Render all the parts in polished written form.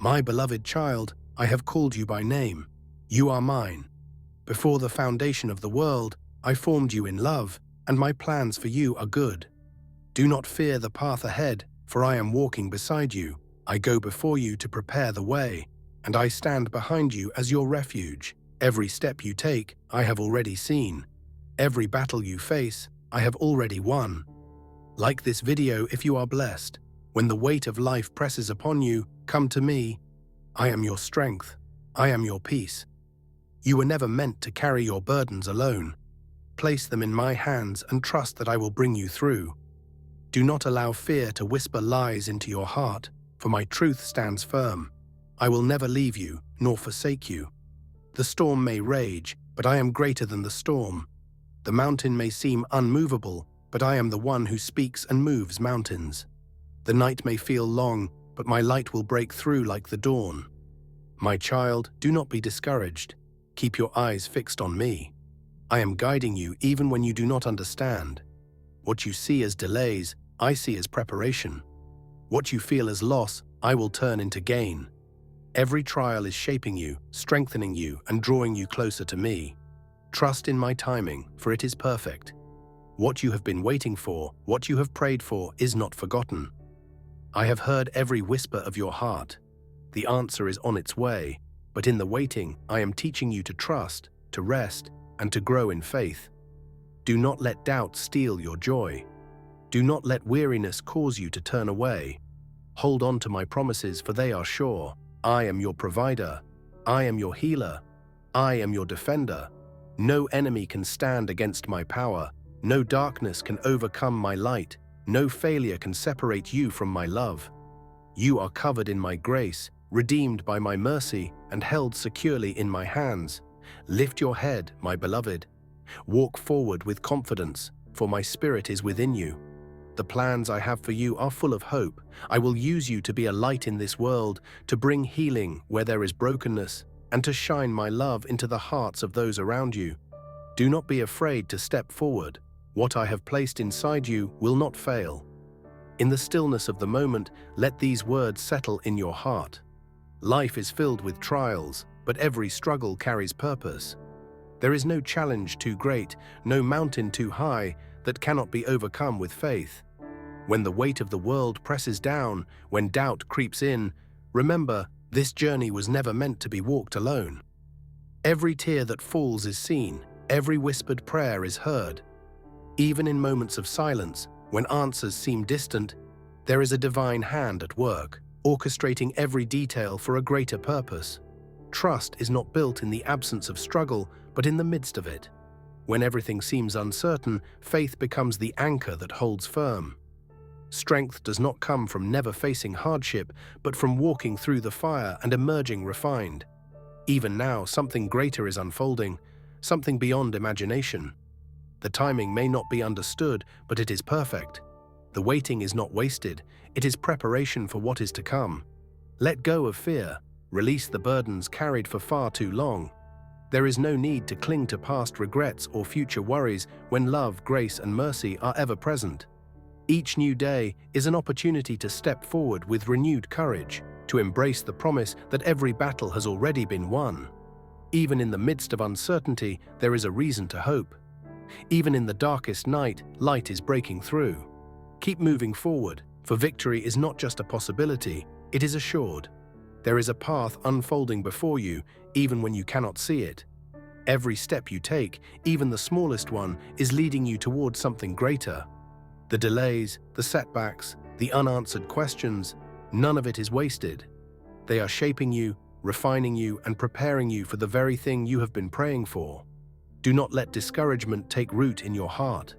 My beloved child, I have called you by name. You are mine. Before the foundation of the world, I formed you in love, and my plans for you are good. Do not fear the path ahead, for I am walking beside you. I go before you to prepare the way, and I stand behind you as your refuge. Every step you take, I have already seen. Every battle you face, I have already won. Like this video if you are blessed. When the weight of life presses upon you, come to me. I am your strength. I am your peace. You were never meant to carry your burdens alone. Place them in my hands and trust that I will bring you through. Do not allow fear to whisper lies into your heart, for my truth stands firm. I will never leave you, nor forsake you. The storm may rage, but I am greater than the storm. The mountain may seem unmovable, but I am the one who speaks and moves mountains. The night may feel long, but my light will break through like the dawn. My child, do not be discouraged. Keep your eyes fixed on me. I am guiding you even when you do not understand. What you see as delays, I see as preparation. What you feel as loss, I will turn into gain. Every trial is shaping you, strengthening you, and drawing you closer to me. Trust in my timing, for it is perfect. What you have been waiting for, what you have prayed for, is not forgotten. I have heard every whisper of your heart. The answer is on its way, but in the waiting, I am teaching you to trust, to rest, and to grow in faith. Do not let doubt steal your joy. Do not let weariness cause you to turn away. Hold on to my promises, for they are sure. I am your provider. I am your healer. I am your defender. No enemy can stand against my power. No darkness can overcome my light. No failure can separate you from my love. You are covered in my grace, redeemed by my mercy, and held securely in my hands. Lift your head, my beloved. Walk forward with confidence, for my spirit is within you. The plans I have for you are full of hope. I will use you to be a light in this world, to bring healing where there is brokenness, and to shine my love into the hearts of those around you. Do not be afraid to step forward. What I have placed inside you will not fail. In the stillness of the moment, let these words settle in your heart. Life is filled with trials, but every struggle carries purpose. There is no challenge too great, no mountain too high that cannot be overcome with faith. When the weight of the world presses down, when doubt creeps in, remember, this journey was never meant to be walked alone. Every tear that falls is seen, every whispered prayer is heard. Even in moments of silence, when answers seem distant, there is a divine hand at work, orchestrating every detail for a greater purpose. Trust is not built in the absence of struggle, but in the midst of it. When everything seems uncertain, faith becomes the anchor that holds firm. Strength does not come from never facing hardship, but from walking through the fire and emerging refined. Even now, something greater is unfolding, something beyond imagination. The timing may not be understood, but it is perfect. The waiting is not wasted, it is preparation for what is to come. Let go of fear, release the burdens carried for far too long. There is no need to cling to past regrets or future worries when love, grace, and mercy are ever present. Each new day is an opportunity to step forward with renewed courage, to embrace the promise that every battle has already been won. Even in the midst of uncertainty, there is a reason to hope. Even in the darkest night, light is breaking through. Keep moving forward, for victory is not just a possibility, it is assured. There is a path unfolding before you, even when you cannot see it. Every step you take, even the smallest one, is leading you towards something greater. The delays, the setbacks, the unanswered questions, none of it is wasted. They are shaping you, refining you, and preparing you for the very thing you have been praying for. Do not let discouragement take root in your heart.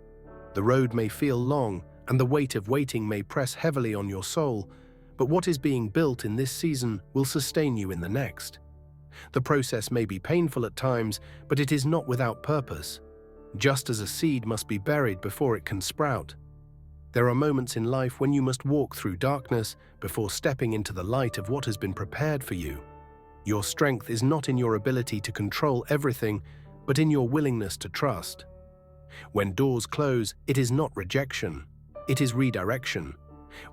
The road may feel long, and the weight of waiting may press heavily on your soul, but what is being built in this season will sustain you in the next. The process may be painful at times, but it is not without purpose. Just as a seed must be buried before it can sprout, there are moments in life when you must walk through darkness before stepping into the light of what has been prepared for you. Your strength is not in your ability to control everything, but in your willingness to trust. When doors close, it is not rejection, it is redirection.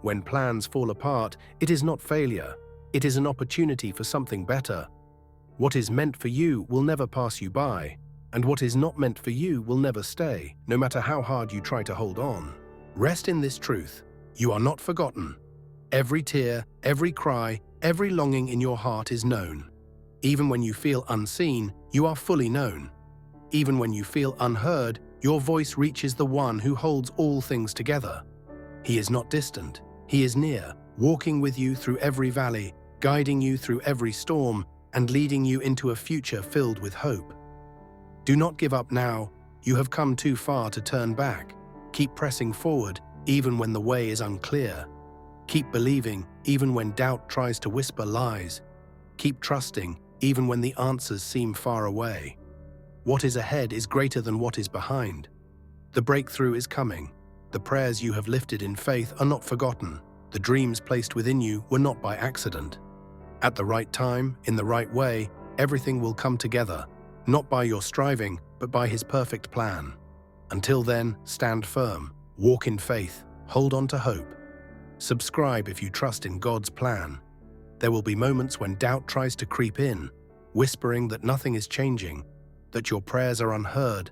When plans fall apart, it is not failure, It is an opportunity for something better. What is meant for you will never pass you by, and what is not meant for you will never stay, no matter how hard you try to hold on. Rest in this truth. You are not forgotten. Every tear, every cry, every longing in your heart is known. Even when you feel unseen, you are fully known. Even when you feel unheard, your voice reaches the one who holds all things together. He is not distant. He is near, walking with you through every valley, guiding you through every storm, and leading you into a future filled with hope. Do not give up now. You have come too far to turn back. Keep pressing forward, even when the way is unclear. Keep believing, even when doubt tries to whisper lies. Keep trusting, even when the answers seem far away. What is ahead is greater than what is behind. The breakthrough is coming. The prayers you have lifted in faith are not forgotten. The dreams placed within you were not by accident. At the right time, in the right way, everything will come together, not by your striving, but by His perfect plan. Until then, stand firm, walk in faith, hold on to hope. Subscribe if you trust in God's plan. There will be moments when doubt tries to creep in, whispering that nothing is changing, that your prayers are unheard,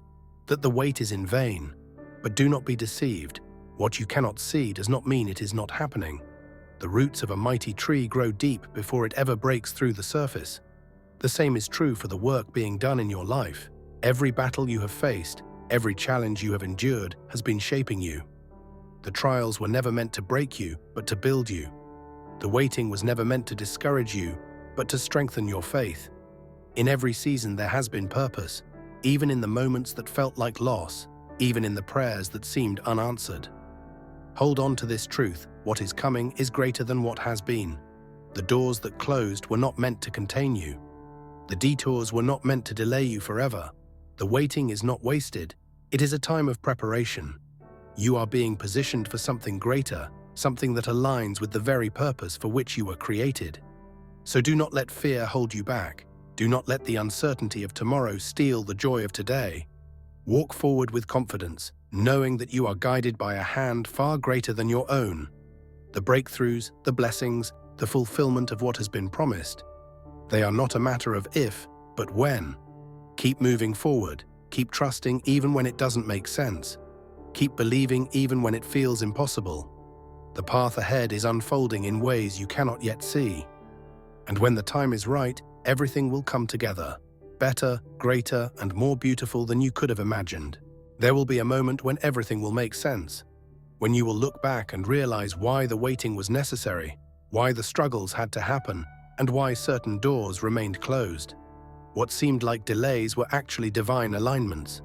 that the wait is in vain. But do not be deceived. What you cannot see does not mean it is not happening. The roots of a mighty tree grow deep before it ever breaks through the surface. The same is true for the work being done in your life. Every battle you have faced, every challenge you have endured has been shaping you. The trials were never meant to break you, but to build you. The waiting was never meant to discourage you, but to strengthen your faith. In every season there has been purpose, even in the moments that felt like loss, even in the prayers that seemed unanswered. Hold on to this truth: what is coming is greater than what has been. The doors that closed were not meant to contain you. The detours were not meant to delay you forever. The waiting is not wasted. It is a time of preparation. You are being positioned for something greater, something that aligns with the very purpose for which you were created. So do not let fear hold you back. Do not let the uncertainty of tomorrow steal the joy of today. Walk forward with confidence, knowing that you are guided by a hand far greater than your own. The breakthroughs, the blessings, the fulfillment of what has been promised, they are not a matter of if, but when. Keep moving forward. Keep trusting even when it doesn't make sense. Keep believing even when it feels impossible. The path ahead is unfolding in ways you cannot yet see. And when the time is right, everything will come together, better, greater, and more beautiful than you could have imagined. There will be a moment when everything will make sense, when you will look back and realize why the waiting was necessary, why the struggles had to happen, and why certain doors remained closed. What seemed like delays were actually divine alignments.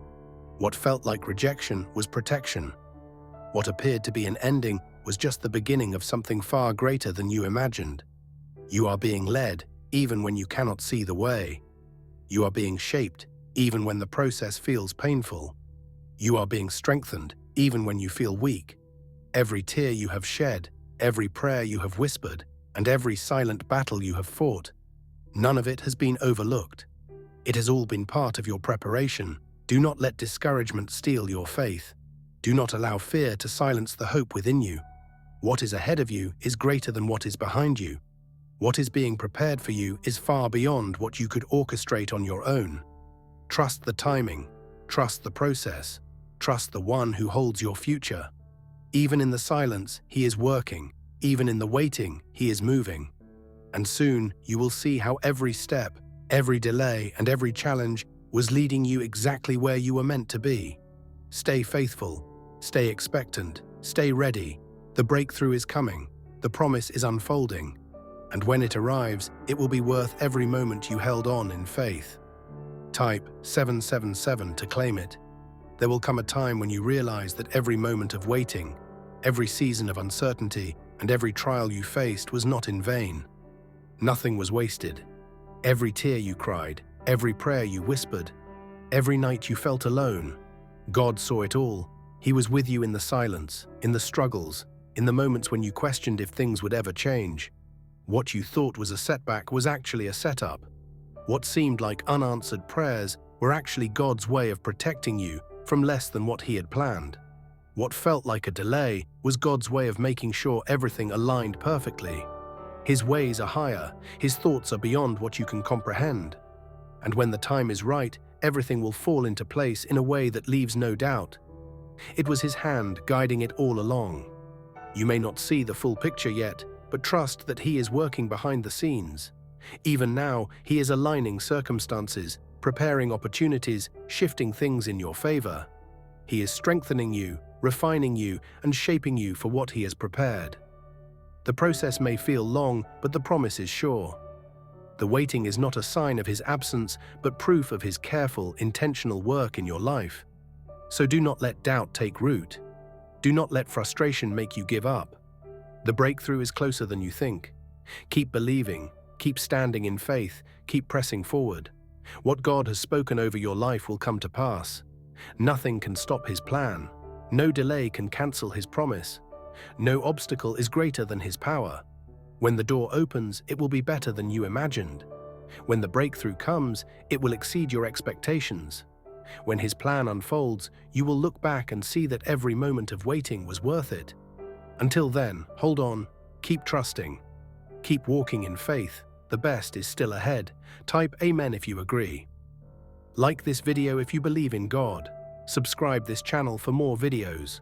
What felt like rejection was protection. What appeared to be an ending was just the beginning of something far greater than you imagined. You are being led, even when you cannot see the way. You are being shaped, even when the process feels painful. You are being strengthened, even when you feel weak. Every tear you have shed, every prayer you have whispered, and every silent battle you have fought, none of it has been overlooked. It has all been part of your preparation. Do not let discouragement steal your faith. Do not allow fear to silence the hope within you. What is ahead of you is greater than what is behind you. What is being prepared for you is far beyond what you could orchestrate on your own. Trust the timing. Trust the process. Trust the one who holds your future. Even in the silence, He is working. Even in the waiting, He is moving. And soon you will see how every step, every delay, and every challenge was leading you exactly where you were meant to be. Stay faithful. Stay expectant. Stay ready. The breakthrough is coming. The promise is unfolding. And when it arrives, it will be worth every moment you held on in faith. Type 777 to claim it. There will come a time when you realize that every moment of waiting, every season of uncertainty, and every trial you faced was not in vain. Nothing was wasted. Every tear you cried, every prayer you whispered, every night you felt alone, God saw it all. He was with you in the silence, in the struggles, in the moments when you questioned if things would ever change. What you thought was a setback was actually a setup. What seemed like unanswered prayers were actually God's way of protecting you from less than what He had planned. What felt like a delay was God's way of making sure everything aligned perfectly. His ways are higher, his thoughts are beyond what you can comprehend. And when the time is right, everything will fall into place in a way that leaves no doubt. It was his hand guiding it all along. You may not see the full picture yet, but trust that he is working behind the scenes. Even now, he is aligning circumstances, preparing opportunities, shifting things in your favor. He is strengthening you, refining you, and shaping you for what he has prepared. The process may feel long, but the promise is sure. The waiting is not a sign of his absence, but proof of his careful, intentional work in your life. So do not let doubt take root. Do not let frustration make you give up. The breakthrough is closer than you think. Keep believing, keep standing in faith, keep pressing forward. What God has spoken over your life will come to pass. Nothing can stop his plan. No delay can cancel his promise. No obstacle is greater than his power. When the door opens, it will be better than you imagined. When the breakthrough comes, it will exceed your expectations. When his plan unfolds, you will look back and see that every moment of waiting was worth it. Until then, hold on, keep trusting. Keep walking in faith. The best is still ahead. Type Amen if you agree. Like this video if you believe in God. Subscribe this channel for more videos.